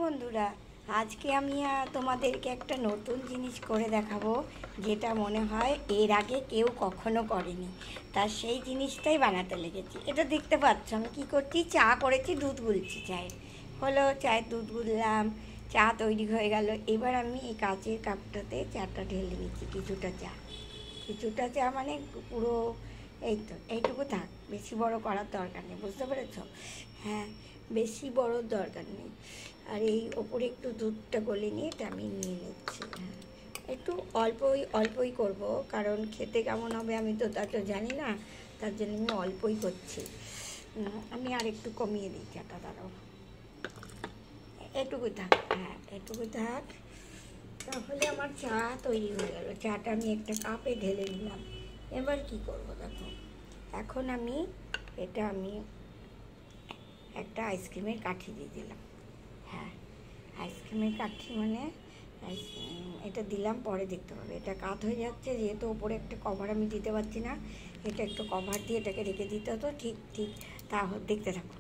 বন্ধুরা, আজকে আমি তোমাদেরকে একটা নতুন জিনিস করে দেখাবো, যেটা মনে হয় এর আগে কেউ কখনো করেনি। তার সেই জিনিসটাই বানাতে লেগেছি। এটা দেখতে পাচ্ছ আমি কী করছি, চা করেছি, দুধ গুলছি। চায়ের হলো, চায়ের দুধ গুললাম, চা তৈরি হয়ে গেল। এবার আমি এই কাচের কাপটাতে চাটা ঢেলে নিচ্ছি। কিছুটা চা মানে পুরো, এই তো এইটুকু থাক, বেশি বড় করার দরকার নেই, বুঝতে পেরেছ? হ্যাঁ, বেশি বড় দরকার নেই। আর এই ওপরে একটু দুধটা গলে নিয়ে এটা আমি নিয়ে নিচ্ছি। হ্যাঁ, একটু অল্পই করব, কারণ খেতে কেমন হবে আমি তো তা তো জানি না, তার জন্য আমি অল্পই করছি। আমি আর একটু কমিয়ে দিই চাটা, দাঁড়াও, এটুকুই থাক। হ্যাঁ, এটুকুই থাক। তাহলে আমার চা তৈরি হয়ে গেল। চাটা আমি একটা কাপে ঢেলে নিলাম। এবার কি করব দেখো, এখন আমি একটা আইসক্রিমের কাঠি দিয়ে দিলাম। হ্যাঁ, আইসক্রিমের কাঠি মানে এটা দিলাম, পরে দেখতে পাবে এটা কাত হয়ে যাচ্ছে, যেহেতু ওপরে একটা কভার আমি দিতে পারছি না। এটা একটু কভার দিয়ে এটাকে রেখে দিতে হতো। ঠিক তা দেখতে থাকো।